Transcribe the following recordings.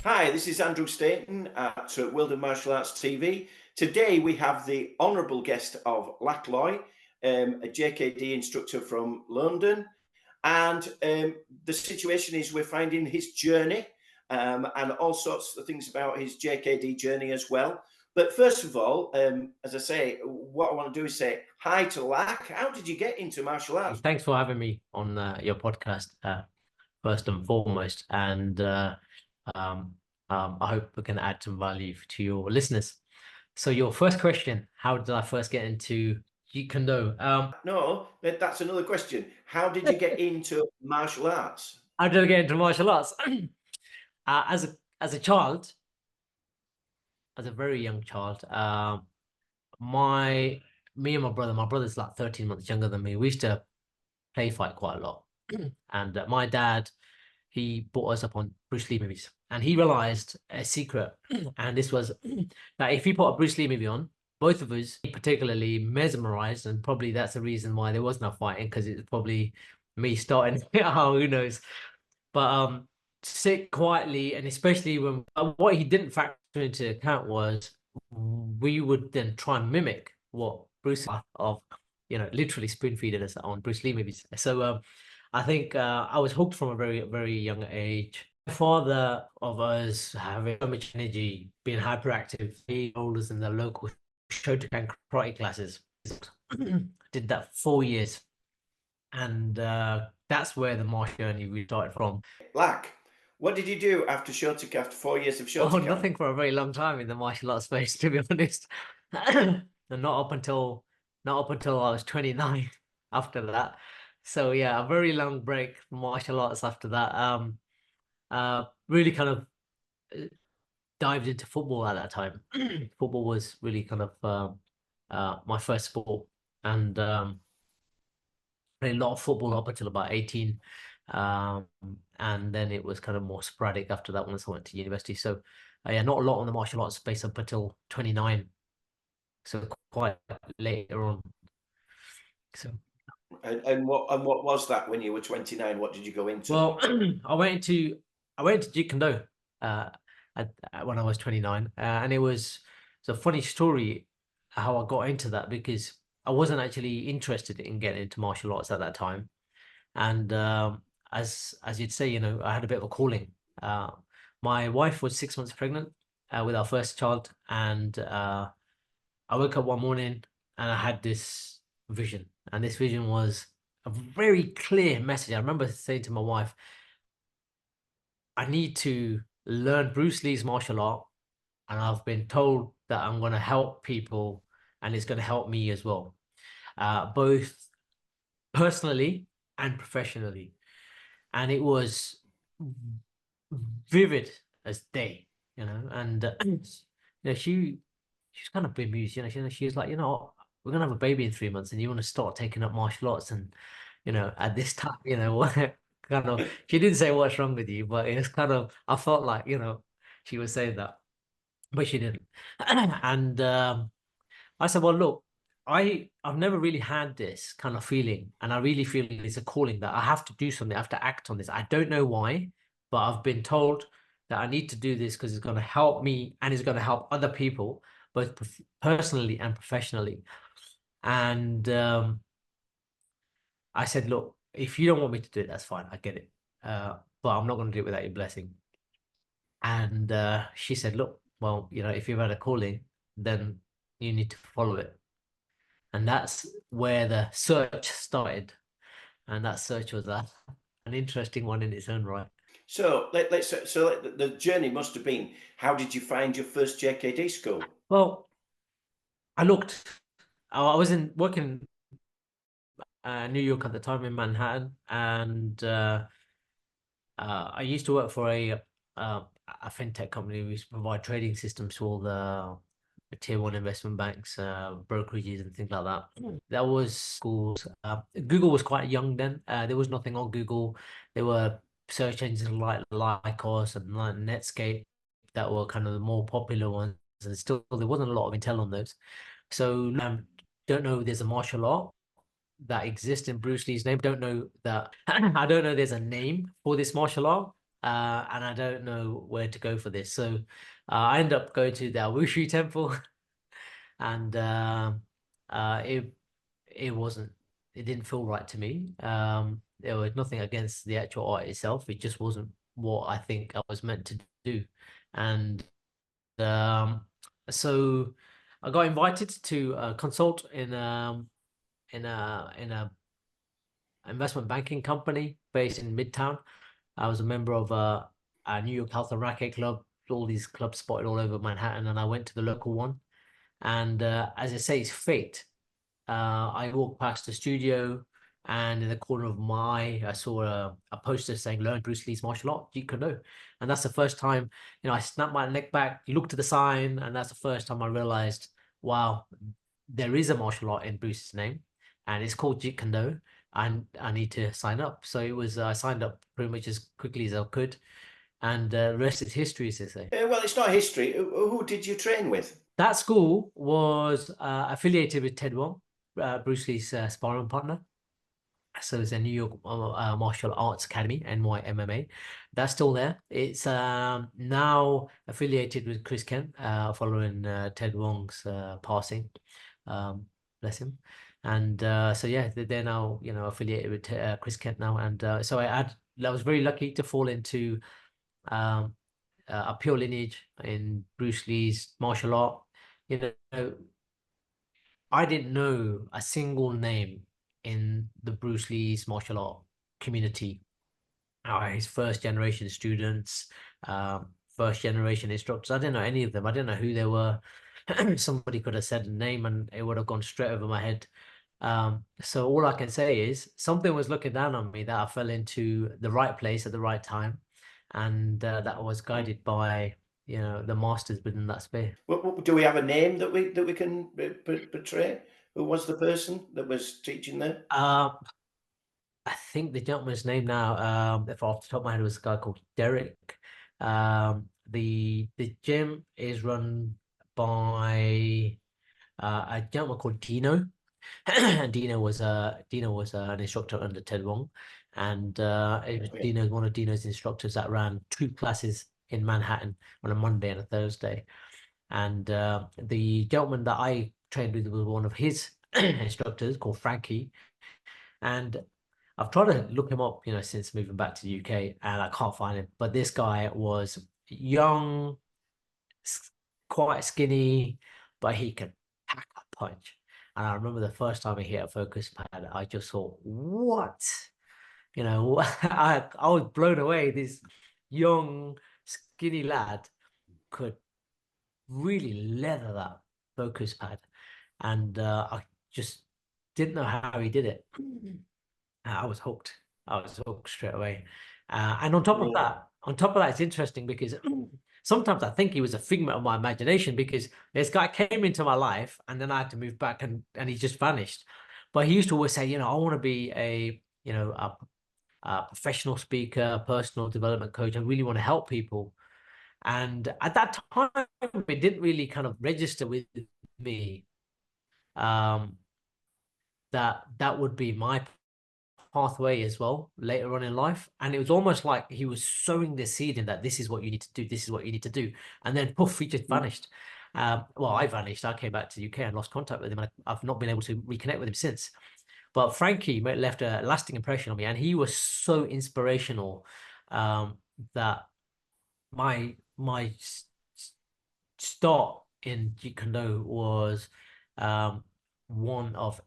Hi, this is Andrew Staton at World of Martial Arts TV. Today we have the honourable guest of Lak Loi, a Jkd instructor from London. And the situation is we're finding his journey and all sorts of things about his Jkd journey as well. But first of all, as I say, what I want to do is say hi to Lak. How did you get into martial arts? Thanks for having me on your podcast, first and foremost. And um, I hope we can add some value to your listeners. So your first question, how did I first get into Jeet Kune Do? No, that's another question. How did you get into martial arts? How did I get into martial arts? As a child, as a very young child, me and my brother's like 13 months younger than me. We used to play fight quite a lot. And my dad, he brought us up on Bruce Lee movies, and he realized a secret, and this was that if he put a Bruce Lee movie on, both of us particularly mesmerized, and probably that's the reason why there was no fighting, because it's probably me starting. Oh, who knows? But sit quietly, and especially when what he didn't factor into account was we would then try and mimic what Bruce of literally spoon feeding us on Bruce Lee movies. So I think I was hooked from a very young age. The father of us having so much energy, being hyperactive, he enrolled us in the local Shotokan karate classes. Did that 4 years, and that's where the martial journey we started from. Lak, what did you do after Shotokan, after 4 years of Oh, Shotokan? nothing for a very long time in the martial arts space, to be honest. And not up until I was 29 after that. So yeah, a very long break from martial arts after that. Really kind of dived into football at that time. Football was really kind of my first sport, and played a lot of football up until about 18. Um, and then it was kind of more sporadic after that once I went to university. So yeah, not a lot on the martial arts space up until 29. So quite later on. So And what was that when you were 29? What did you go into? well, I went into Jeet Kune Do when I was 29, and it's a funny story how I got into that, because I wasn't actually interested in getting into martial arts at that time. And as you'd say, I had a bit of a calling. My wife was 6 months pregnant with our first child, and I woke up one morning and I had this vision, and this vision was a very clear message. I remember saying to my wife, I need to learn Bruce Lee's martial art, and I've been told that I'm going to help people, and it's going to help me as well, both personally and professionally. And it was vivid as day, and she's kind of bemused, she was like, we're gonna have a baby in 3 months, and you want to start taking up martial arts, and at this time, kind of, she didn't say what's wrong with you, but it's kind of, I felt like, she was saying that, but she didn't. And I said, well, look, I've never really had this kind of feeling, and I really feel it's a calling that I have to do something. I have to act on this. I don't know why, but I've been told that I need to do this because it's going to help me and it's going to help other people, both personally and professionally. And I said, look, if you don't want me to do it, that's fine. I get it. But I'm not going to do it without your blessing. And she said, look, well, if you've had a calling, then you need to follow it. And that's where the search started. And that search was an interesting one in its own right. So the journey must have been, how did you find your first Jkd school? Well, I looked, I was working New York at the time, in Manhattan, and I used to work for a fintech company. We used to provide trading systems to all the tier one investment banks, brokerages, and things like that. That was schools. Google was quite young then. There was nothing on Google. There were search engines like Lycos and like Netscape that were kind of the more popular ones, and still there wasn't a lot of intel on those. So don't know there's a martial art that exists in Bruce Lee's name. Don't know that. I don't know there's a name for this martial art. and I don't know where to go for this. So I ended up going to the Wushu temple, and it wasn't, it didn't feel right to me. There was nothing against the actual art itself. It just wasn't what I think I was meant to do. And um, so I got invited to consult in a investment banking company based in Midtown. I was a member of a New York Health and Racquet Club, all these clubs spotted all over Manhattan, and I went to the local one. And as I say, it's fate. I walked past the studio, and in the corner of my eye, I saw a poster saying "Learn Bruce Lee's martial art, Jeet Kune Do," and that's the first time, I snapped my neck back, looked at the sign, and that's the first time I realized, wow, there is a martial art in Bruce's name, and it's called Jeet Kune Do, and I need to sign up. So it was, I signed up pretty much as quickly as I could, and the rest is history, as they say. Well, it's not history. Who did you train with? That school was affiliated with Ted Wong, Bruce Lee's sparring partner. So it's a New York Martial Arts Academy, NYMMA. That's still there. It's now affiliated with Chris Kent, following Ted Wong's passing. Bless him. And so yeah, they're now, affiliated with Chris Kent now. And so I was very lucky to fall into um, a pure lineage in Bruce Lee's martial art. You know, I didn't know a single name in the Bruce Lee's martial art community. His first generation students, first generation instructors. I didn't know any of them. I didn't know who they were. Somebody could have said a name and it would have gone straight over my head. So all I can say is something was looking down on me that I fell into the right place at the right time, and that was guided by the masters within that space. Do we have a name that we can portray? Who was the person that was teaching there? I think the gentleman's name now, if off the top of my head, was a guy called Derek. The gym is run by a gentleman called Dino. And Dino was an instructor under Ted Wong, and it was Okay. One of Dino's instructors that ran 2 classes in Manhattan on a Monday and a Thursday. And the gentleman that I trained with was one of his instructors called Frankie. And I've tried to look him up, since moving back to the UK, and I can't find him. But this guy was young, quite skinny, but he could pack a punch. And I remember the first time he hit a focus pad, I just thought, what? I was blown away. This young, skinny lad could really leather that focus pad. And I just didn't know how he did it. I was hooked. I was hooked straight away. And on top of that, it's interesting because sometimes I think he was a figment of my imagination, because this guy came into my life and then I had to move back, and he just vanished. But he used to always say, I want to be a professional speaker, personal development coach. I really want to help people. And at that time, it didn't really kind of register with me um, that would be my pathway as well later on in life. And it was almost like he was sowing the seed in that this is what you need to do, this is what you need to do. And then poof, he just vanished. Well, I vanished. I came back to the UK and lost contact with him. And I've not been able to reconnect with him since. But Frankie left a lasting impression on me, and he was so inspirational that my start in Jeet Kune Do was one of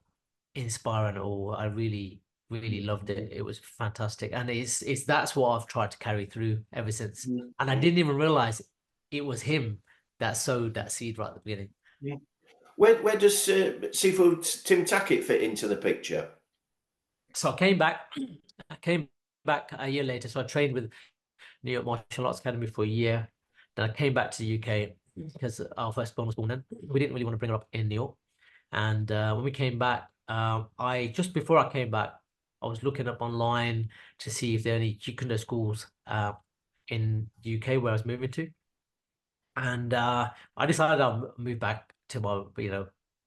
inspiring all. I really, really loved it. It was fantastic, and it's that's what I've tried to carry through ever since. And I didn't even realize it was him that sowed that seed right at the beginning. Yeah. Where does Seafood Tim Tackett fit into the picture? So I came back. I came back a year later. So I trained with New York Martial Arts Academy for a year. Then I came back to the UK because our firstborn was born then. We didn't really want to bring her up in New York. And when we came back, I just before I came back, I was looking up online to see if there are any Jeet Kune Do schools in the UK where I was moving to. And I decided I'll move back to my,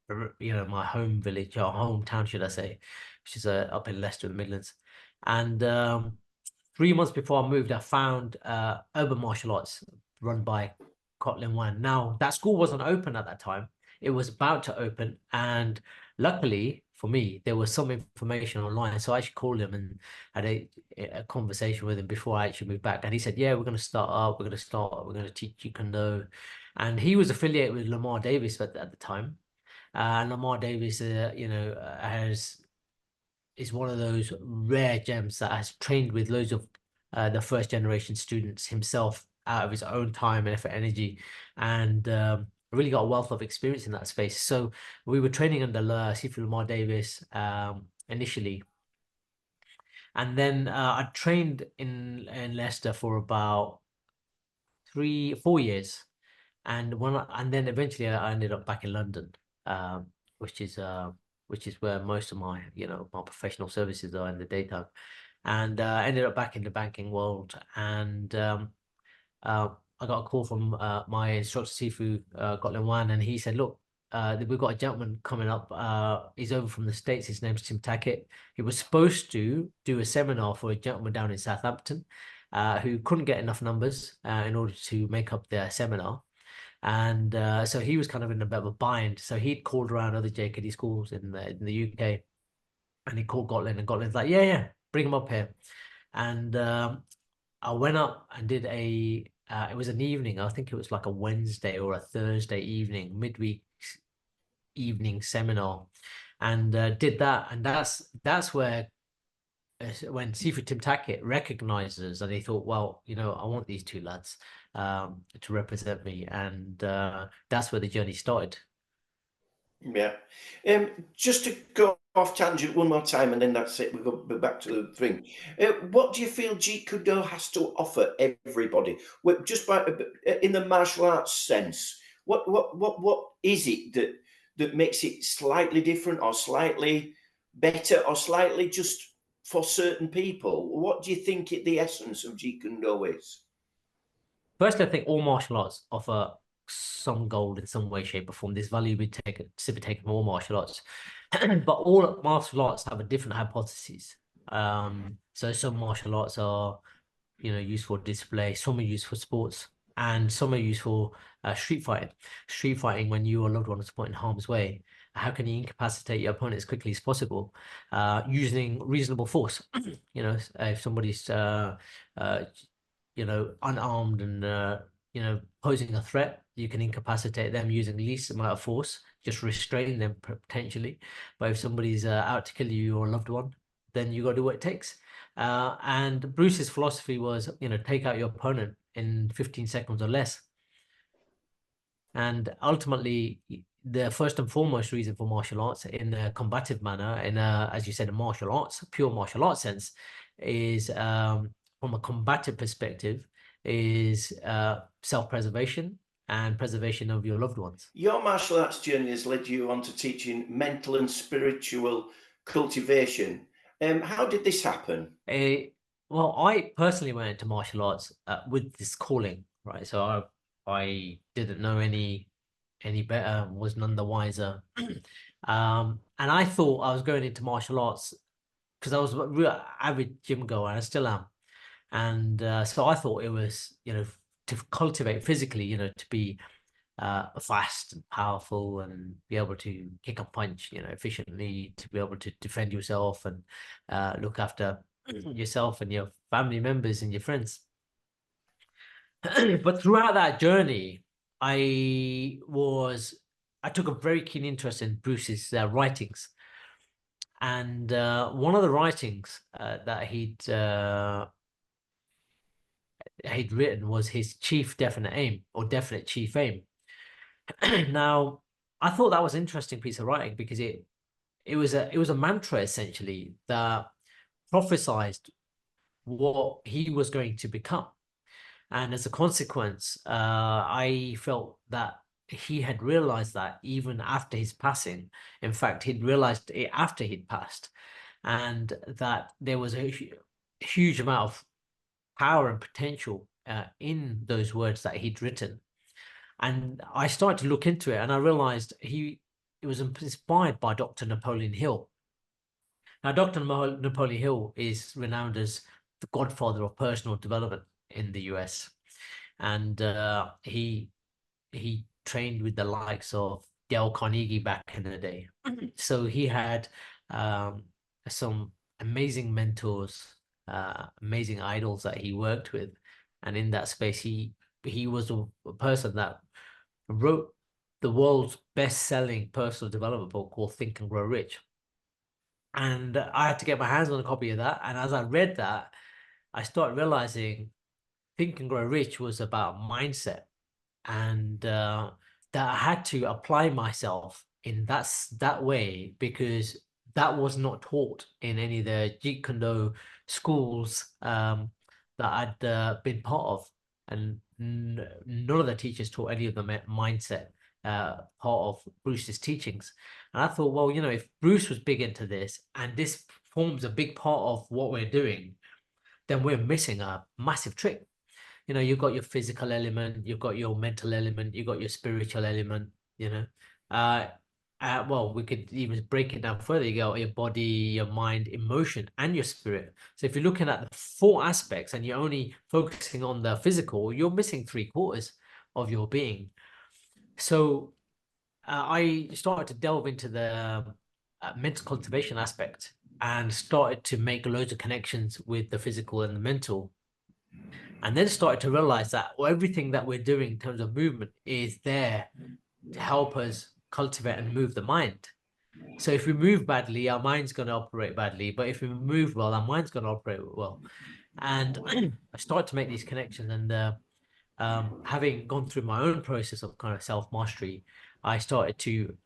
my home village, or hometown, should I say, which is up in Leicester, in the Midlands. And 3 months before I moved, I found Urban Martial Arts run by Kotlin Wan. Now, that school wasn't open at that time. It was about to open. And luckily for me, there was some information online. So I actually called him and had a conversation with him before I actually moved back. And he said, yeah, we're going to start up. We're going to teach Jeet Kune Do. And he was affiliated with Lamar Davis at the time. And Lamar Davis, is one of those rare gems that has trained with loads of the first generation students himself out of his own time and effort, energy, and really got a wealth of experience in that space. So we were training under Sifu Lamar Davis initially, and then I trained in Leicester for about 4 years, and then eventually I ended up back in London, um, which is where most of my my professional services are in the daytime, and ended up back in the banking world. And I got a call from my instructor Sifu Kotlin Wan, and he said, look, we've got a gentleman coming up. He's over from the States. His name's Tim Tackett. He was supposed to do a seminar for a gentleman down in Southampton who couldn't get enough numbers in order to make up their seminar. And so he was kind of in a bit of a bind. So he'd called around other Jkd schools in the UK, and he called Kotlin, and Kotlin's like, yeah, bring him up here. And I went up and did it was an evening. I think it was like a Wednesday or a Thursday evening, midweek evening seminar, and did that. And that's where when Sifu Tim Tackett recognizes, and he thought, well, I want these two lads to represent me, and that's where the journey started. Yeah. Just to go off tangent one more time, and then that's it. We'll go back to the thing. What do you feel Jeet Kune Do has to offer everybody? Just by in the martial arts sense, what is it that makes it slightly different, or slightly better, or slightly just for certain people? What do you think the essence of Jeet Kune Do is? First, I think all martial arts offer some gold in some way, shape, or form. This value we take to be taken from all martial arts, but all martial arts have a different hypothesis. So some martial arts are, used for display. Some are used for sports, and some are used for street fighting. Street fighting, when your loved one is put in harm's way, how can you incapacitate your opponent as quickly as possible, using reasonable force? If somebody's unarmed and posing a threat, you can incapacitate them using the least amount of force, just restraining them potentially. But if somebody's out to kill you or a loved one, then you got to do what it takes. And Bruce's philosophy was, take out your opponent in 15 seconds or less. And ultimately, the first and foremost reason for martial arts in a combative manner, in a, as you said, a martial arts, pure martial arts sense, is from a combative perspective, is self-preservation and preservation of your loved ones. Your martial arts journey has led you on to teaching mental and spiritual cultivation. How did this happen? Well, I personally went into martial arts with this calling, right? So I didn't know any better, was none the wiser. And I thought I was going into martial arts because I was a real avid gym goer, and I still am. And so I thought it was, to cultivate physically, to be fast and powerful and be able to kick and punch, efficiently, to be able to defend yourself and look after yourself and your family members and your friends. But throughout that journey, I took a very keen interest in Bruce's writings. And one of the writings that he'd written was his chief definite aim, or definite chief aim. Now, I thought that was an interesting piece of writing because it was a mantra essentially that prophesied what he was going to become. And as a consequence, I felt that he had realized that even after his passing. In fact, he'd realized it after he'd passed, and that there was a huge amount of power and potential in those words that he'd written. And I started to look into it, and I realized it was inspired by Dr. Napoleon Hill. Now, Dr. Napoleon Hill is renowned as the godfather of personal development in the US. And he trained with the likes of Dale Carnegie back in the day. So he had some amazing mentors, amazing idols that he worked with. And in that space, he was a person that wrote the world's best-selling personal development book called Think and Grow Rich. And I had to get my hands on a copy of that. And as I read that, I started realizing Think and Grow Rich was about mindset, and that I had to apply myself in that way, because that was not taught in any of the Jeet Kune Do schools that I'd been part of, and none of the teachers taught any of the mindset part of Bruce's teachings. And I thought, well, if Bruce was big into this, and this forms a big part of what we're doing, then we're missing a massive trick. You've got your physical element, you've got your mental element, you've got your spiritual element, well, we could even break it down further. You got your body, your mind, emotion, and your spirit. So if you're looking at the 4 aspects and you're only focusing on the physical, you're missing 3/4 of your being. So I started to delve into the mental cultivation aspect, and started to make loads of connections with the physical and the mental. And then started to realize that everything that we're doing in terms of movement is there to help us cultivate and move the mind. So if we move badly, our mind's going to operate badly. But if we move well, our mind's going to operate well. And I started to make these connections. And having gone through my own process of kind of self-mastery, I started to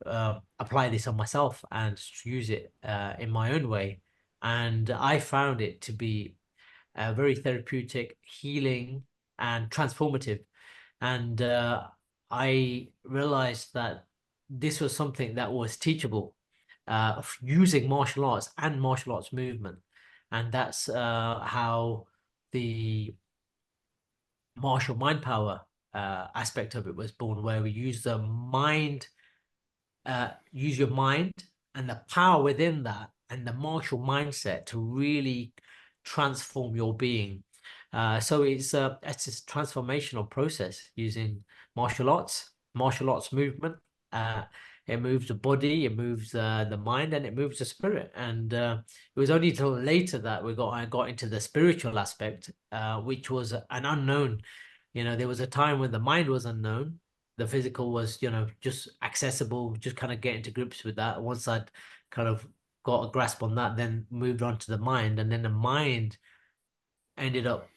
apply this on myself and use it in my own way. And I found it to be very therapeutic, healing, and transformative. And I realized that this was something that was teachable using martial arts and martial arts movement. And that's how the martial mind power aspect of it was born, where we use the mind, use your mind and the power within that and the martial mindset to really transform your being. So it's a transformational process using martial arts movement. It moves the body, it moves the mind, and it moves the spirit. And it was only till later that I got into the spiritual aspect, which was an unknown. There was a time when the mind was unknown, the physical was, just accessible, just kind of getting to grips with that. Once I'd kind of got a grasp on that, then moved on to the mind, and then the mind ended up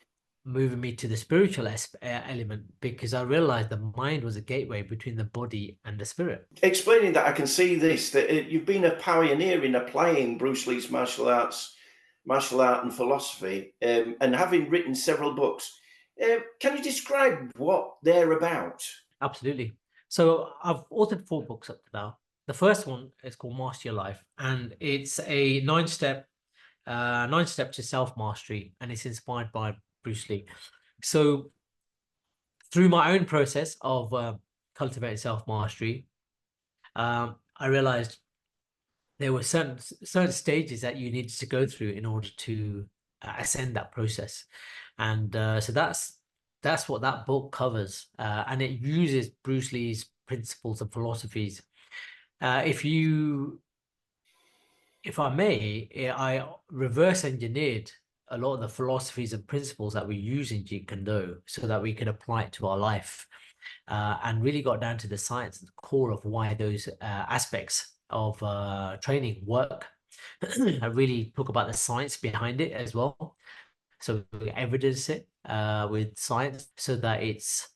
moving me to the spiritual element, because I realized the mind was a gateway between the body and the spirit. Explaining that, I can see this, that you've been a pioneer in applying Bruce Lee's martial art and philosophy, and having written several books. Can you describe what they're about? Absolutely. So I've authored 4 books up to now. The first one is called Master Your Life, and it's a 9-step to self-mastery, and it's inspired by Bruce Lee. So through my own process of cultivating self-mastery, I realized there were certain stages that you needed to go through in order to ascend that process. And so that's what that book covers, and it uses Bruce Lee's principles and philosophies. If I may, I reverse engineered a lot of the philosophies and principles that we use in Jeet Kune Do so that we could apply it to our life, and really got down to the science and the core of why those aspects of training work. I really talk about the science behind it as well. So we evidence it with science so that it's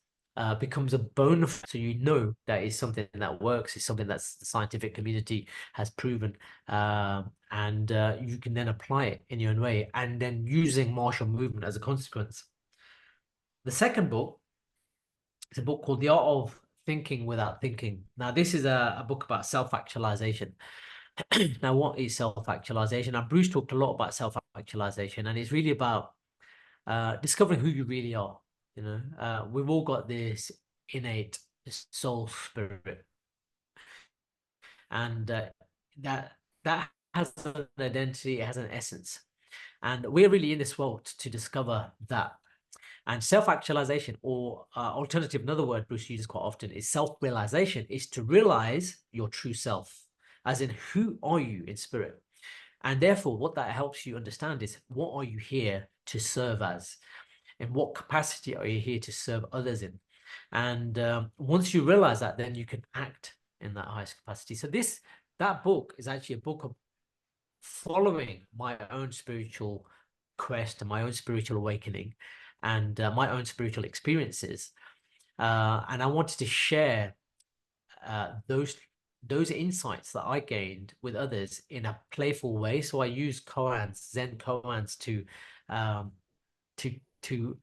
becomes a bone. So that is something that works, is something that the scientific community has proven, and you can then apply it in your own way, and then using martial movement as a consequence. The second book is a book called The Art of Thinking Without Thinking. Now, this is a book about self-actualization. Now, what is self-actualization? Now, Bruce talked a lot about self-actualization, and it's really about discovering who you really are. We've all got this innate soul spirit, and that has an identity, it has an essence. And we're really in this world to discover that. And self-actualization, or alternative, another word Bruce uses quite often, is self-realization, is to realize your true self, as in, who are you in spirit? And therefore, what that helps you understand is, what are you here to serve as? In what capacity are you here to serve others in? And once you realize that, then you can act in that highest capacity. So that book is actually a book of following my own spiritual quest and my own spiritual awakening and my own spiritual experiences. And I wanted to share those insights that I gained with others in a playful way. So I use koans, Zen koans, to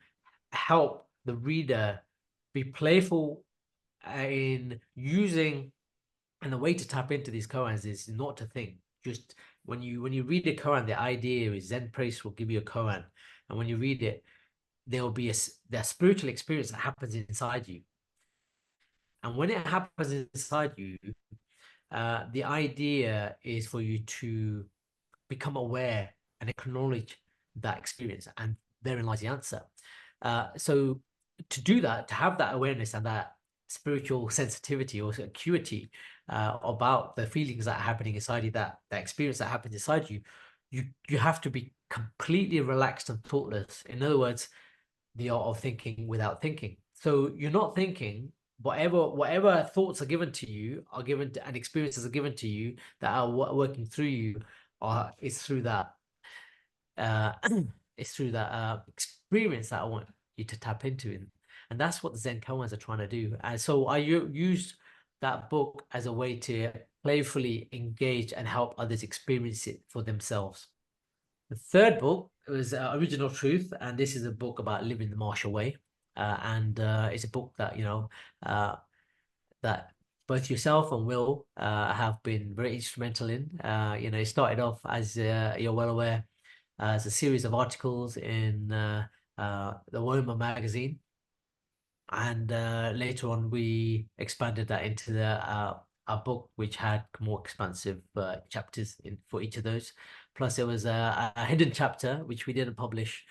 help the reader be playful in using. And the way to tap into these koans is not to think. Just when you read a koan, the idea is Zen priest will give you a koan, and when you read it, there will be the spiritual experience that happens inside you. And when it happens inside you, the idea is for you to become aware and acknowledge that experience, and therein lies the answer. So to do that, to have that awareness and that spiritual sensitivity or acuity about the feelings that are happening inside you, that experience that happens inside you, you have to be completely relaxed and thoughtless. In other words, the art of thinking without thinking. So you're not thinking. Whatever thoughts are given to you are given to, and experiences are given to you that are working through you, it's through that experience that I want you to tap into, and that's what the Zen koans are trying to do. And so I used that book as a way to playfully engage and help others experience it for themselves. The third book was Original Truth, and this is a book about living the martial way, and it's a book that that both yourself and Will have been very instrumental in. It started off, as you're well aware, as a series of articles in the Woma magazine, and later on we expanded that into a book which had more expansive chapters for each of those. Plus, there was a hidden chapter which we didn't publish,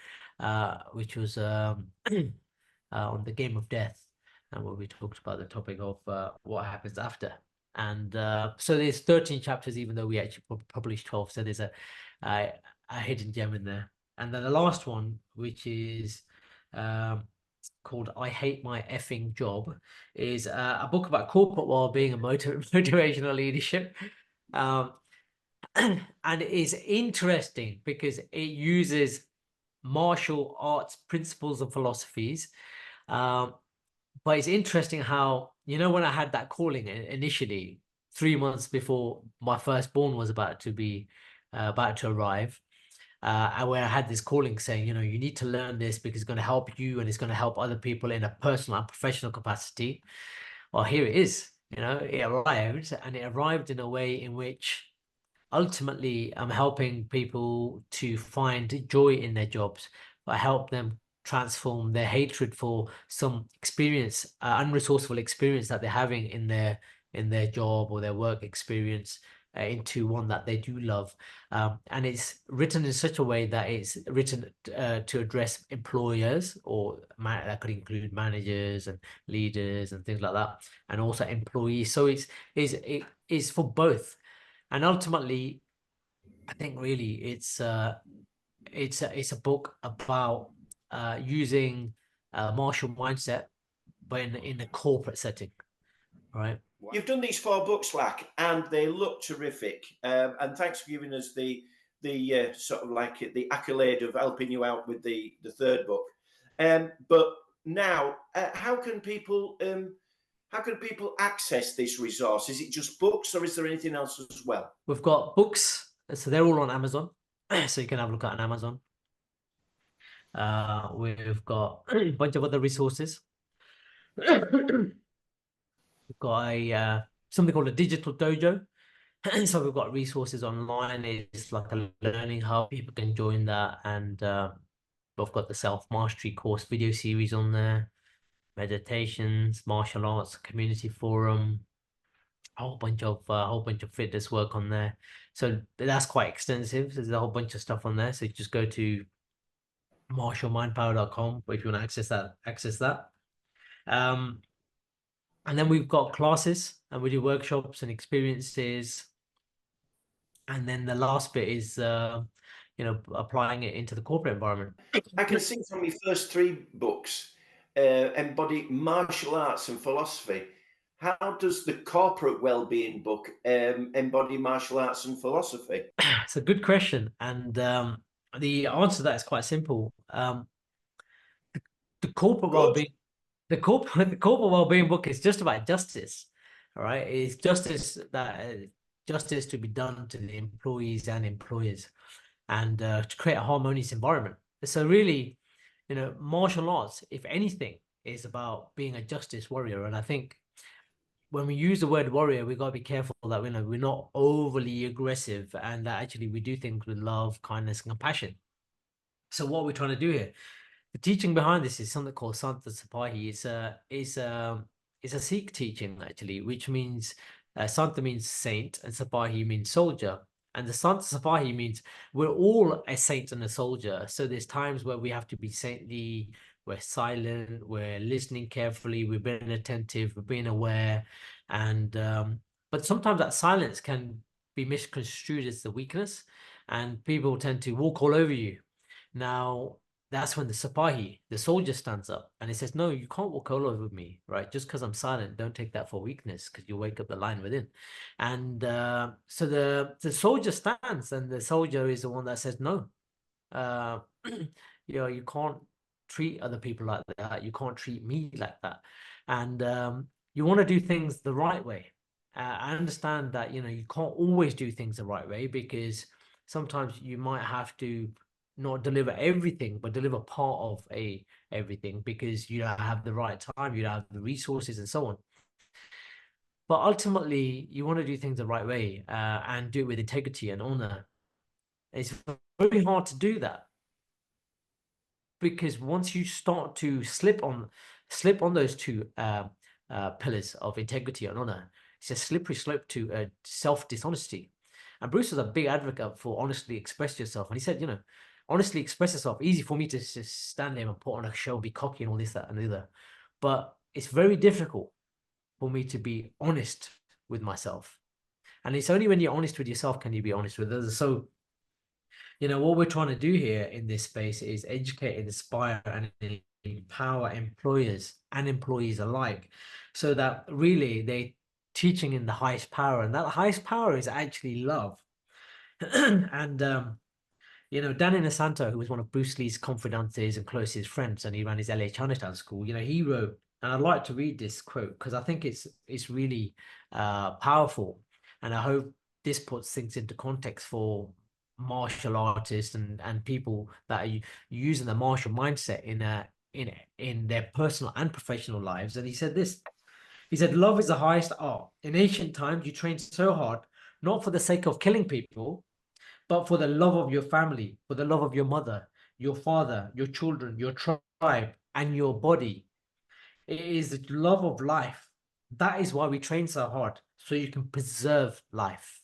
which was on the game of death, and where we talked about the topic of what happens after. And so there's 13 chapters, even though we actually published 12. So there's a hidden gem in there. And then the last one, which is called I Hate My Effing Job, is a book about corporate well-being and motivational leadership. And it is interesting because it uses martial arts principles and philosophies. But it's interesting how, when I had that calling initially, 3 months before my firstborn was about to arrive, where I had this calling saying, you need to learn this because it's going to help you and it's going to help other people in a personal and professional capacity. Well, here it is. It arrived, and it arrived in a way in which ultimately I'm helping people to find joy in their jobs. I help them transform their hatred for some experience, unresourceful experience that they're having in their job or their work experience, into one that they do love. And it's written in such a way that it's written to address employers, or that could include managers and leaders and things like that, and also employees. So it's for both. And ultimately, I think really it's a book about using martial mindset, but in a corporate setting, right? You've done these 4 books, Lak, and they look terrific. And thanks for giving us the sort of like the accolade of helping you out with the third book. But now, how can people access this resource? Is it just books, or is there anything else as well? We've got books, so they're all on Amazon, so you can have a look at on Amazon. We've got a bunch of other resources. We've got something called a digital dojo. So we've got resources online. It's like a learning hub. People can join that, and we've got the self-mastery course video series on there, meditations, martial arts community forum, a whole bunch of fitness work on there. So that's quite extensive. There's a whole bunch of stuff on there. So you just go to martialmindpower.com if you want to access that. And then we've got classes and we do workshops and experiences. And then the last bit is applying it into the corporate environment. I can see from your first 3 books, embody martial arts and philosophy. How does the corporate well-being book embody martial arts and philosophy? It's a good question, and the answer to that is quite simple. The corporate Good. well-being, the corporate well-being book is just about justice. All right, it's justice to be done to the employees and employers, and to create a harmonious environment. So really, martial arts, if anything, is about being a justice warrior. And I think when we use the word warrior, we got to be careful that we're not overly aggressive, and that actually we do things with love, kindness, and compassion. So what we're trying to do here, the teaching behind this is something called Santa Sipahi. It's a Sikh teaching actually, which means Santa means saint and Sipahi means soldier. And the Santa Sipahi means we're all a saint and a soldier. So there's times where we have to be saintly, we're silent, we're listening carefully, we're being attentive, we're being aware. And but sometimes that silence can be misconstrued as the weakness, and people tend to walk all over you. Now, that's when the Sipahi, the soldier, stands up and he says, no, you can't walk all over me, right? Just because I'm silent, don't take that for weakness, because you'll wake up the lion within. And so the soldier stands, and the soldier is the one that says, no, you can't treat other people like that. You can't treat me like that. And you want to do things the right way. I understand that, you can't always do things the right way, because sometimes you might have to not deliver everything, but deliver part of everything, because you don't have the right time, you don't have the resources, and so on. But ultimately, you want to do things the right way, and do it with integrity and honor. It's very hard to do that, because once you start to slip on those two pillars of integrity and honor, it's a slippery slope to self-dishonesty. And Bruce was a big advocate for honestly express yourself, and he said, honestly express yourself. Easy for me to just stand there and put on a show, be cocky and all this, that, and the other. But it's very difficult for me to be honest with myself. And it's only when you're honest with yourself can you be honest with others. So, what we're trying to do here in this space is educate, inspire, and empower employers and employees alike, so that really they're teaching in the highest power. And that highest power is actually love. And Danny Inosanto, who was one of Bruce Lee's confidantes and closest friends, and he ran his LA Chinatown school, he wrote, and I'd like to read this quote because I think it's really powerful, and I hope this puts things into context for martial artists and people that are using the martial mindset in their personal and professional lives. And he said this. He said, "Love is the highest art. In ancient times, you trained so hard, not for the sake of killing people, but for the love of your family, for the love of your mother, your father, your children, your tribe, and your body. It is the love of life. That is why we train so hard, so you can preserve life."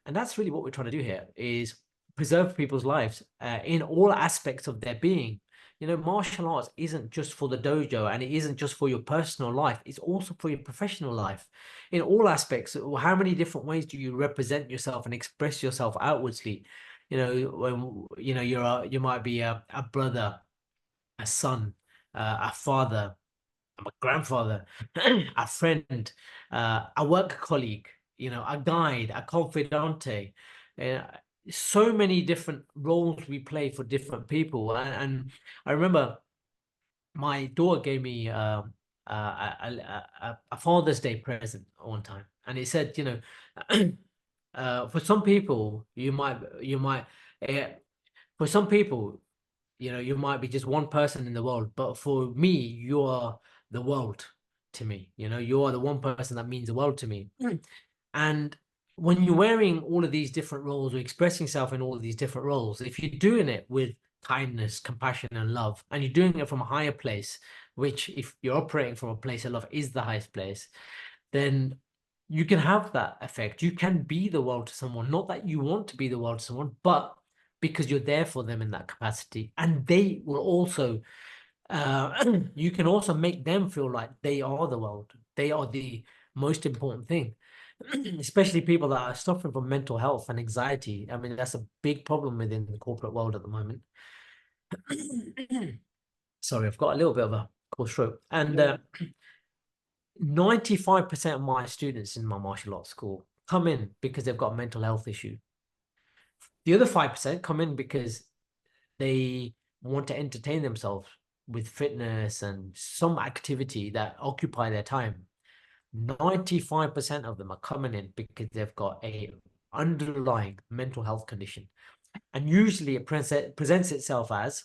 And that's really what we're trying to do here, is preserve people's lives in all aspects of their being. Martial arts isn't just for the dojo, and it isn't just for your personal life. It's also for your professional life in all aspects. How many different ways do you represent yourself and express yourself outwardly? When you might be a brother, a son, a father, a grandfather, a friend, a work colleague, a guide, a confidante. Uh, so many different roles we play for different people. And I remember my daughter gave me a Father's Day present one time, and it said, for some people for some people, you might be just one person in the world, but for me, you are the world to me. You are the one person that means the world to me. And when you're wearing all of these different roles or expressing yourself in all of these different roles, if you're doing it with kindness, compassion, and love, and you're doing it from a higher place, which if you're operating from a place of love is the highest place, then you can have that effect. You can be the world to someone, not that you want to be the world to someone, but because you're there for them in that capacity. And they will also, you can also make them feel like they are the world. They are the most important thing, especially people that are suffering from mental health and anxiety. I mean, that's a big problem within the corporate world at the moment. Sorry, I've got a little bit of a coarse throat. And 95% of my students in my martial arts school come in because they've got a mental health issue. The other 5% come in because they want to entertain themselves with fitness and some activity that occupy their time. 95% of them are coming in because they've got a underlying mental health condition. And usually it presents itself as,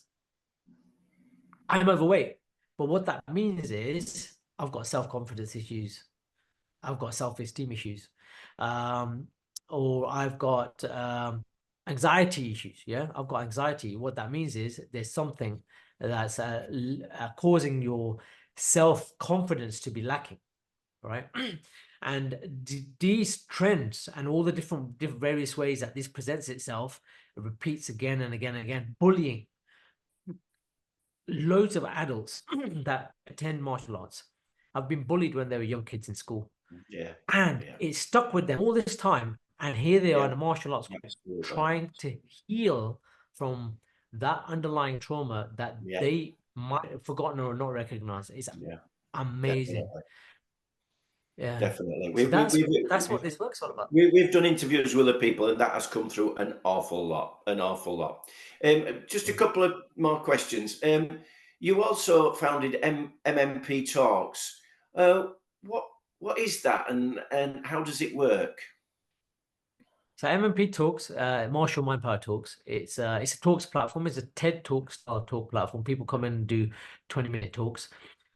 I'm overweight. But what that means is I've got self-confidence issues. I've got self-esteem issues. Or I've got anxiety issues. Yeah, I've got anxiety. What that means is there's something that's causing your self-confidence to be lacking, right? And these trends and all the different various ways that this presents itself, it repeats again and again and again. Bullying. Loads of adults that attend martial arts have been bullied when they were young kids in school. Yeah. And it stuck with them all this time. And here they are in a martial arts school Absolutely. trying to heal from that underlying trauma that they might have forgotten or not recognized. It's amazing. Definitely. Yeah. Definitely. So that's what this work's all about. We've done interviews with other people, and that has come through an awful lot, an awful lot. Just a couple of more questions. You also founded MMP Talks. What is that, and how does it work? So MMP Talks, Martial Mindpower Talks, it's a talks platform. It's a TED Talk style talk platform. People come in and do 20-minute talks.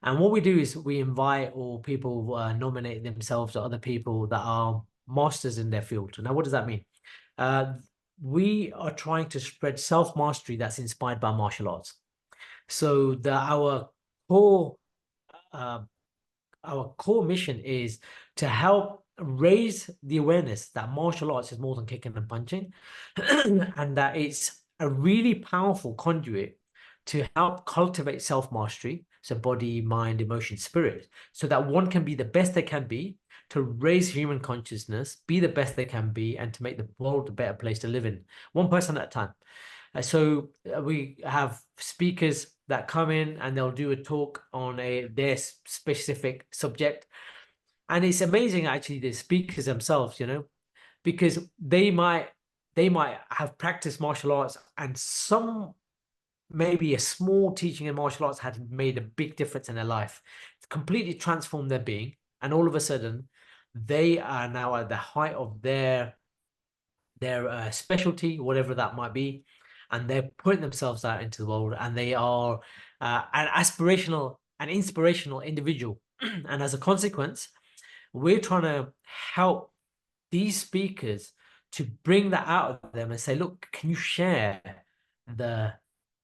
And what we do is we invite, or people nominate themselves or other people that are masters in their field. Now, what does that mean? We are trying to spread self-mastery that's inspired by martial arts. So our core mission is to help raise the awareness that martial arts is more than kicking and punching, and that it's a really powerful conduit to help cultivate self-mastery, so body, mind, emotion, spirit, so that one can be the best they can be, to raise human consciousness, be the best they can be, and to make the world a better place to live in, one person at a time. So we have speakers that come in and they'll do a talk on their specific subject. And it's amazing, actually, the speakers themselves, because they might have practiced martial arts, and maybe a small teaching in martial arts had made a big difference in their life. It's completely transformed their being. And all of a sudden, they are now at the height of their specialty, whatever that might be, and they're putting themselves out into the world, and they are an aspirational and inspirational individual. And as a consequence, we're trying to help these speakers to bring that out of them and say, look, can you share the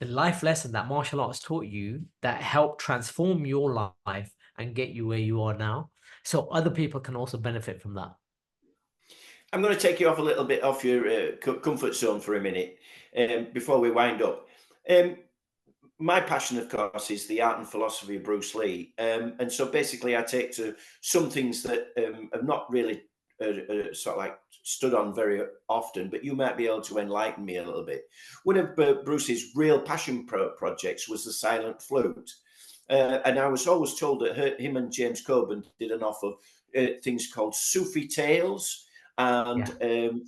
life lesson that martial arts taught you that helped transform your life and get you where you are now, so other people can also benefit from that? I'm going to take you off a little bit off your comfort zone for a minute before we wind up. My passion, of course, is the art and philosophy of Bruce Lee. And so basically I take to some things that have not really sort of like stood on very often, but you might be able to enlighten me a little bit. One of Bruce's real passion projects was the silent flute. And I was always told that him and James Coburn did an awful things called Sufi tales and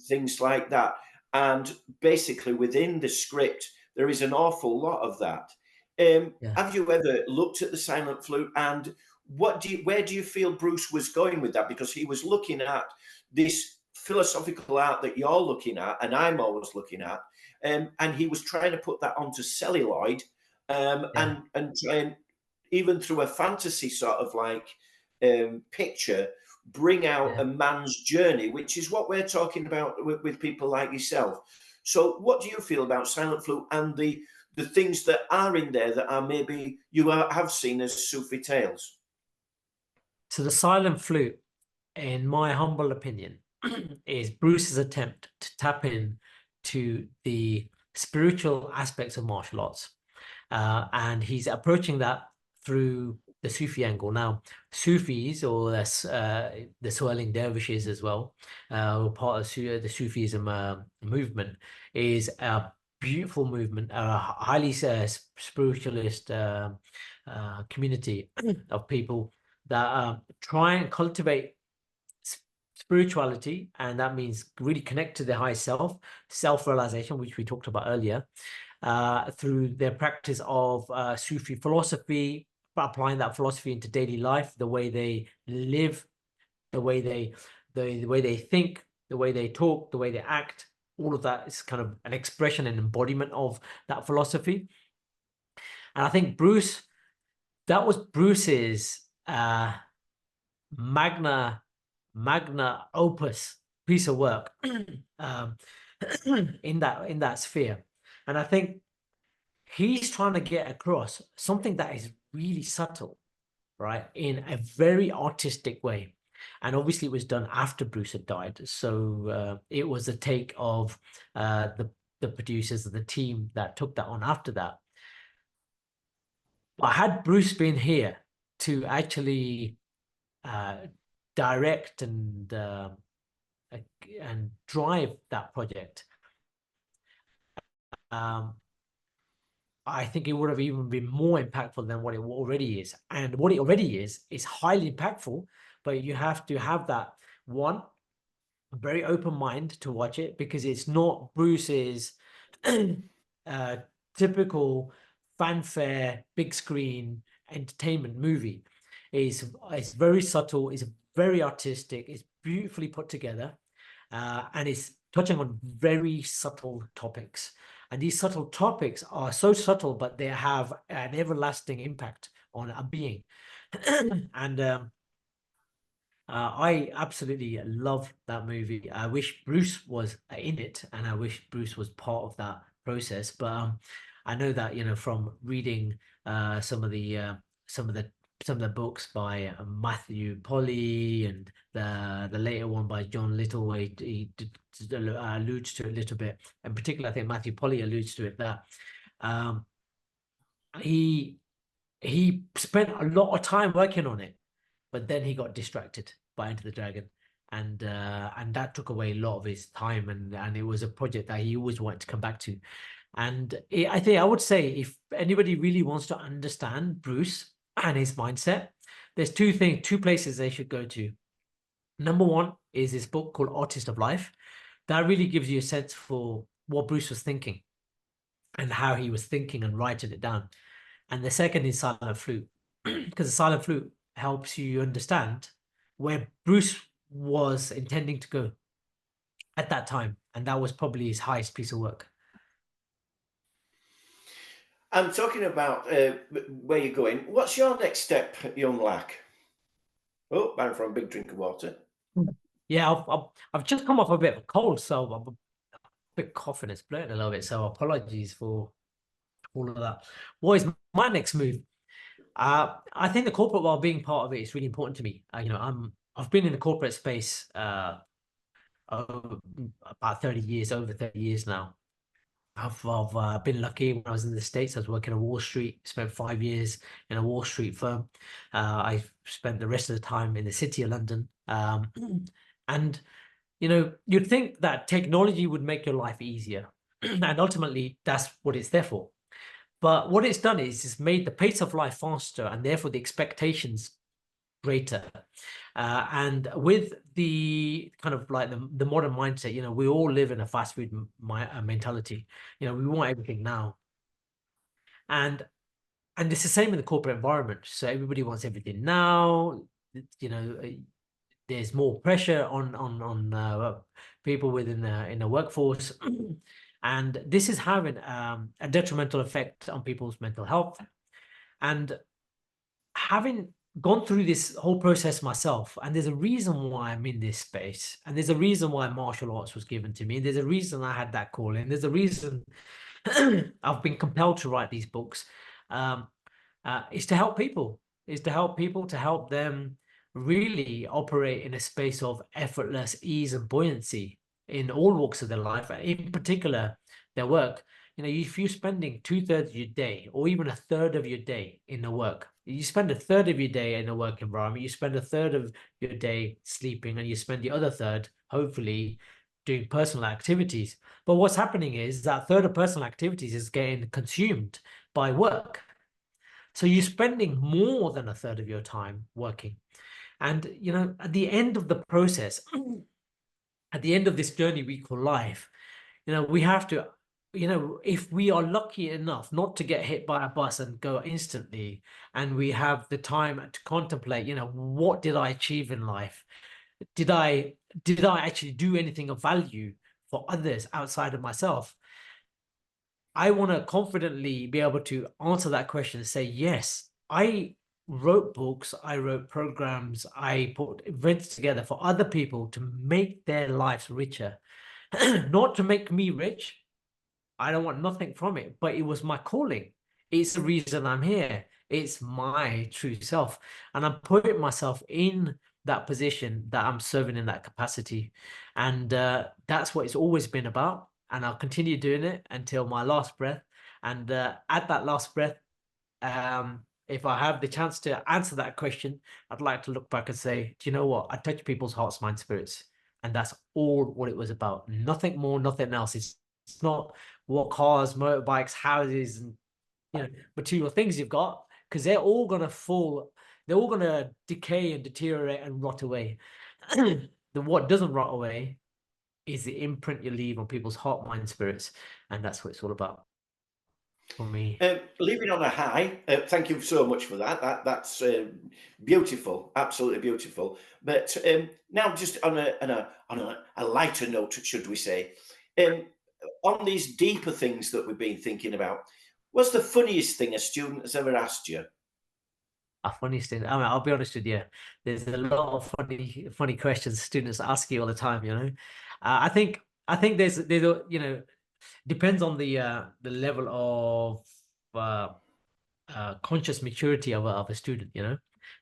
things like that. And basically within the script, there is an awful lot of that. Have you ever looked at the silent flute, and where do you feel Bruce was going with that? Because he was looking at this philosophical art that you're looking at, and I'm always looking at, and he was trying to put that onto celluloid, and try and, even through a fantasy sort of like picture, bring out a man's journey, which is what we're talking about with people like yourself. So what do you feel about silent flute and the things that are in there that are maybe you have seen as Sufi tales? So the silent flute in my humble opinion, is Bruce's attempt to tap in to the spiritual aspects of martial arts. And he's approaching that through the Sufi angle. Now, Sufis, or the swirling dervishes as well, who are part of the Sufism movement, is a beautiful movement, a highly spiritualist community of people that try and cultivate spirituality, and that means really connect to the higher self-realization, which we talked about earlier, through their practice of Sufi philosophy, applying that philosophy into daily life, the way they live, the way they think, the way they talk, the way they act. All of that is kind of an expression and embodiment of that philosophy. And I think that was Bruce's magna opus piece of work in that sphere. And I think he's trying to get across something that is really subtle, right, in a very artistic way. And obviously it was done after Bruce had died, so it was a take of the producers of the team that took that on after that. But had Bruce been here to actually direct and drive that project, I think it would have even been more impactful than what it already is. And what it already is highly impactful, but you have to have that one very open mind to watch it, because it's not Bruce's typical fanfare big screen entertainment movie. It's very subtle, it's very artistic, it's beautifully put together, and it's touching on very subtle topics. And these subtle topics are so subtle, but they have an everlasting impact on a being. And I absolutely love that movie. I wish Bruce was in it, and I wish Bruce was part of that process. But I know that, you know, from reading some of the books by Matthew Polly, and the later one by John Little, where he alludes to it a little bit. In particular, I think Matthew Polly alludes to it, that he spent a lot of time working on it, but then he got distracted by Enter the Dragon, and that took away a lot of his time, and it was a project that he always wanted to come back to. And I think I would say, if anybody really wants to understand Bruce and his mindset, there's two places they should go to. Number one is this book called Artist of Life. That really gives you a sense for what Bruce was thinking and how he was thinking and writing it down. And the second is Silent Flute, because the Silent Flute helps you understand where Bruce was intending to go at that time. And that was probably his highest piece of work. I'm talking about where you're going. What's your next step, young Lak? Oh, I'm from a big drink of water. Yeah, I've just come off a bit of a cold, so I'm a bit coughing, it's blurting a little bit. So apologies for all of that. What is my next move? I think the corporate well-being part of it is really important to me. You know, I've been in the corporate space about 30 years, over 30 years now. I've been lucky. When I was in the States, I was working on Wall Street, spent 5 years in a Wall Street firm. I spent the rest of the time in the city of London. And, you know, you'd think that technology would make your life easier. And ultimately, that's what it's there for. But what it's done is it's made the pace of life faster, and therefore the expectations greater. And with the kind of like the modern mindset, you know, we all live in a fast food mentality. You know, we want everything now. And it's the same in the corporate environment. So everybody wants everything now. You know, there's more pressure on people within the workforce. And this is having a detrimental effect on people's mental health. And having gone through this whole process myself, and there's a reason why I'm in this space, and there's a reason why martial arts was given to me, and there's a reason I had that calling, there's a reason I've been compelled to write these books, is to help people, to help them really operate in a space of effortless ease and buoyancy in all walks of their life, and in particular their work. You know, if you're spending 2/3 of your day or even a third of your day in the work, you spend a third of your day in a work environment, you spend a third of your day sleeping, and you spend the other third, hopefully, doing personal activities. But what's happening is that third of personal activities is getting consumed by work. So you're spending more than a third of your time working. And, you know, at the end of the process, at the end of this journey we call life, you know, we have to, you know, if we are lucky enough not to get hit by a bus and go instantly, and we have the time to contemplate, you know, what did I achieve in life? Did I actually do anything of value for others outside of myself? I want to confidently be able to answer that question and say, yes, I wrote books, I wrote programs, I put events together for other people to make their lives richer, not to make me rich. I don't want nothing from it, but it was my calling. It's the reason I'm here. It's my true self. And I'm putting myself in that position that I'm serving in that capacity. And that's what it's always been about. And I'll continue doing it until my last breath. And at that last breath, if I have the chance to answer that question, I'd like to look back and say, do you know what? I touch people's hearts, minds, spirits. And that's all what it was about. Nothing more, nothing else. It's not what cars, motorbikes, houses, and, you know, material things you've got, because they're all gonna fall, they're all gonna decay and deteriorate and rot away. The what doesn't rot away is the imprint you leave on people's heart, mind, spirits, and that's what it's all about for me. Leaving on a high, thank you so much for that. That's beautiful, absolutely beautiful. But now, just on a lighter note, should we say, um, on these deeper things that we've been thinking about, what's the funniest thing a student has ever asked you? A funny thing. I mean, I'll be honest with you. There's a lot of funny questions students ask you all the time. You know, I think there's you know, depends on the level of conscious maturity of a student, you know.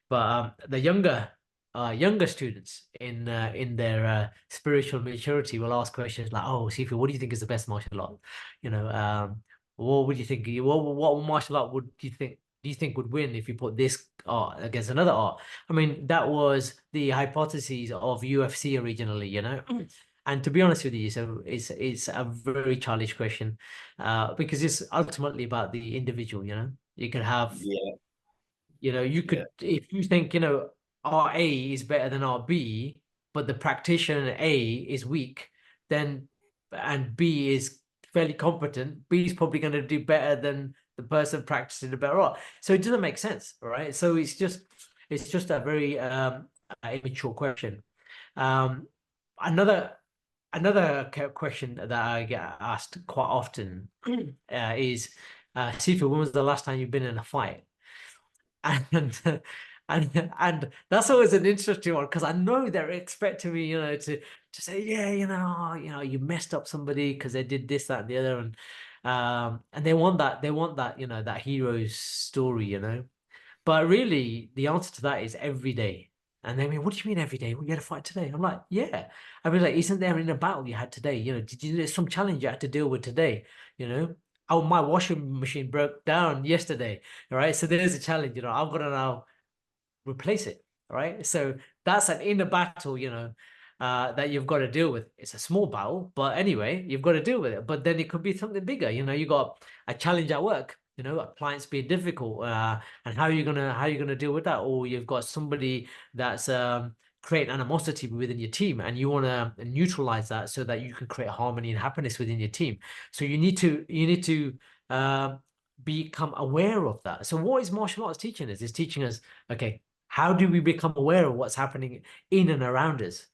But the younger students in their spiritual maturity will ask questions like, "Oh, Sifu, what do you think is the best martial art? You know, what would you think? What martial art would you think? Do you think would win if you put this art against another art?" I mean, that was the hypotheses of UFC originally, you know. And to be honest with you, so it's a very childish question, because it's ultimately about the individual, you know. You could have, Yeah, you know, you yeah, could, if you think, you know, RA is better than RB, but the practitioner A is weak, then, and B is fairly competent, B is probably going to do better than the person practicing the better art. So it doesn't make sense, right? So it's just a very immature question. Um, another question that I get asked quite often is, Sifu, when was the last time you've been in a fight? And and that's always an interesting one, because I know they're expecting me, you know, to say, yeah, you know, you messed up somebody because they did this, that, and the other, and they want that, you know, that hero's story, you know. But really, the answer to that is every day. And they mean, what do you mean every day? We had a fight today. I'm like, yeah. I mean, like, isn't there in a battle you had today? You know, did you there's some challenge you had to deal with today? You know, oh, my washing machine broke down yesterday. All right, so there's a challenge. You know, I'm gonna now replace it. Right. So that's an inner battle, you know, that you've got to deal with. It's a small battle, but anyway, you've got to deal with it. But then it could be something bigger. You know, you got a challenge at work, you know, clients being difficult, and how you gonna deal with that? Or you've got somebody that's creating animosity within your team, and you want to neutralize that so that you can create harmony and happiness within your team. So you need to become aware of that. So what is martial arts teaching us? It's teaching us, okay, how do we become aware of what's happening in and around us?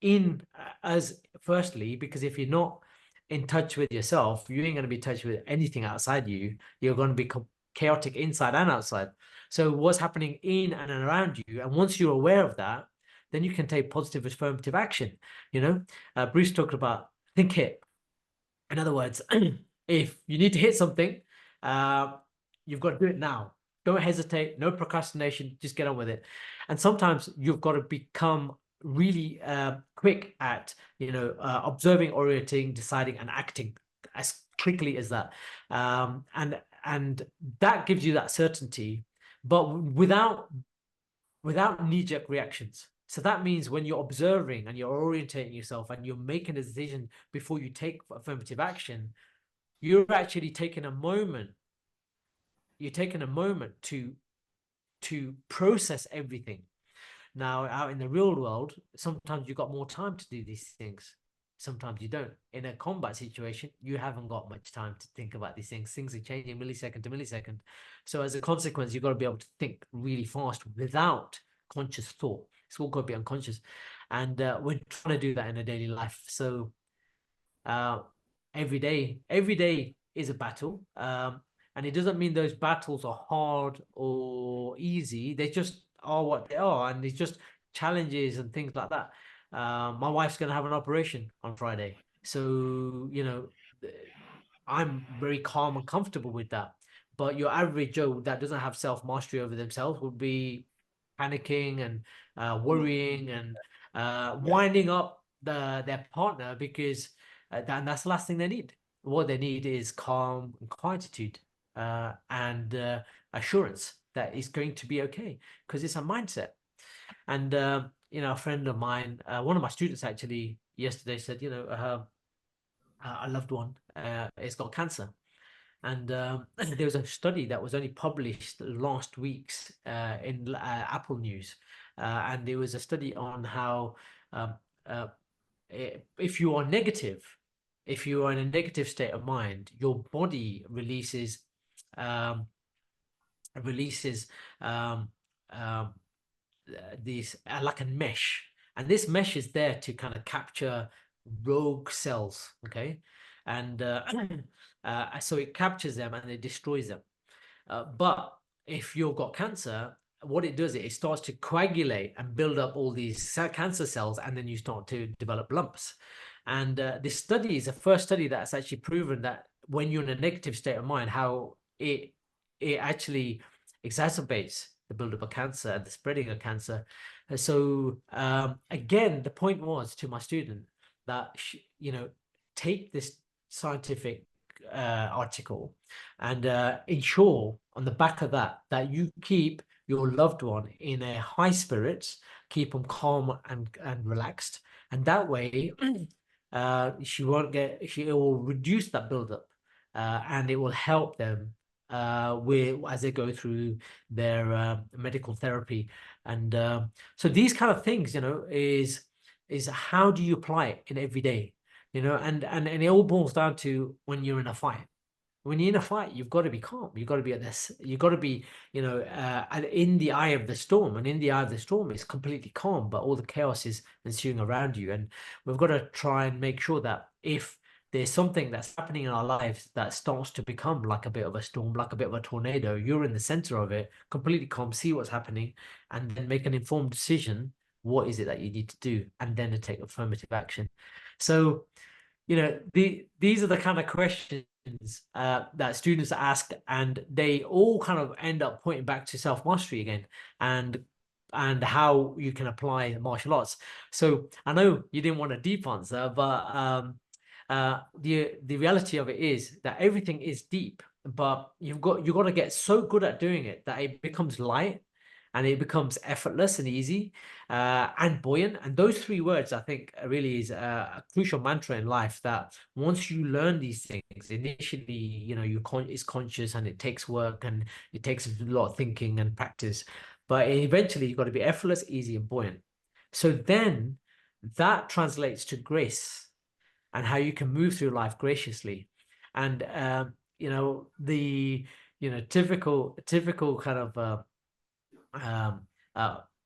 In us, firstly, because if you're not in touch with yourself, you ain't going to be in touch with anything outside you. You're going to become chaotic inside and outside. So what's happening in and around you, and once you're aware of that, then you can take positive affirmative action. You know, Bruce talked about think hit. In other words, if you need to hit something, uh, you've got to do it now. Don't hesitate, no procrastination, just get on with it. And sometimes you've got to become really quick at, observing, orienting, deciding, and acting as quickly as that. And that gives you that certainty, but without knee-jerk reactions. So that means when you're observing and you're orientating yourself and you're making a decision before you take affirmative action, you're actually taking a moment. You're taking a moment to process everything. Now, out in the real world, sometimes you've got more time to do these things. Sometimes you don't. In a combat situation, you haven't got much time to think about these things. Things are changing millisecond to millisecond. So as a consequence, you've got to be able to think really fast without conscious thought. It's all got to be unconscious. And we're trying to do that in a daily life. So uh, every day is a battle. And it doesn't mean those battles are hard or easy. They just are what they are, and it's just challenges and things like that. My wife's going to have an operation on Friday, so I'm very calm and comfortable with that. But your average Joe that doesn't have self-mastery over themselves would be panicking and worrying and winding up their partner, because that's the last thing they need. What they need is calm and quietude and assurance that it's going to be okay, because it's a mindset. And a friend of mine, one of my students actually yesterday said, a loved one has got cancer. And there was a study that was only published last week's in Apple News. And there was a study on how um, uh, if you are negative, if you are in a negative state of mind, your body releases um, releases um, um, these like a mesh, and this mesh is there to kind of capture rogue cells, okay, and so it captures them and it destroys them. But if you've got cancer, what it does, it starts to coagulate and build up all these cancer cells, and then you start to develop lumps. And this study is the first study that's actually proven that when you're in a negative state of mind, how it actually exacerbates the buildup of cancer and the spreading of cancer. So again, the point was to my student that take this scientific article and ensure on the back of that you keep your loved one in a high spirits, keep them calm and relaxed, and that way she will reduce that buildup, and it will help them as they go through their medical therapy. And so these kind of things, is how do you apply it in every day, and it all boils down to when you're in a fight. When you're in a fight, you've got to be calm. You've got to be at this. You've got to be, in the eye of the storm. And in the eye of the storm, it's completely calm, but all the chaos is ensuing around you. And we've got to try and make sure that if there's something that's happening in our lives that starts to become like a bit of a storm, like a bit of a tornado, you're in the center of it, completely calm, see what's happening, and then make an informed decision. What is it that you need to do? And then to take affirmative action. So, these are the kind of questions that students ask, and they all kind of end up pointing back to self-mastery again, and how you can apply martial arts. So I know you didn't want a deep answer, but the reality of it is that everything is deep, but you've got to get so good at doing it that it becomes light, and it becomes effortless and easy, and buoyant. And those three words, I think, really is a crucial mantra in life, that once you learn these things, initially, it's conscious and it takes work and it takes a lot of thinking and practice, but eventually you've got to be effortless, easy, and buoyant. So then that translates to grace and how you can move through life graciously. And, the, typical kind of, um,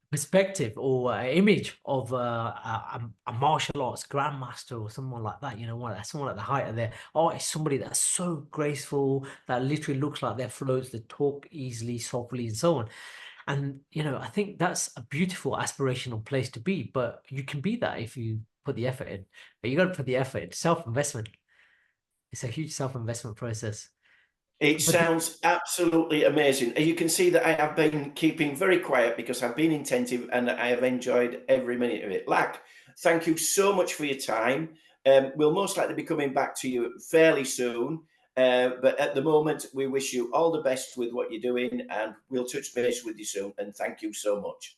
perspective or image of a martial arts grandmaster or someone like that, someone at the height of their art is somebody that's so graceful, that literally looks like they're floats, they talk easily, softly, and so on. And I think that's a beautiful aspirational place to be, but you can be that if you put the effort in. But you got to put the effort in. Self-investment. It's a huge self-investment process. It sounds absolutely amazing. You can see that I have been keeping very quiet because I've been attentive and I have enjoyed every minute of it. Lak, thank you so much for your time. We'll most likely be coming back to you fairly soon. But at the moment, we wish you all the best with what you're doing, and we'll touch base with you soon. And thank you so much.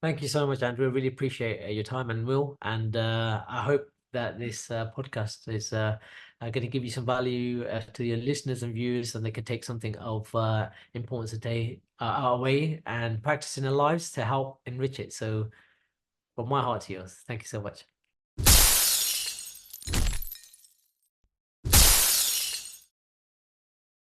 Thank you so much, Andrew. I really appreciate your time and Will. And I hope that this podcast is going to give you some value to your listeners and viewers, and they can take something of importance today away and practice in their lives to help enrich it. So from my heart to yours, thank you so much.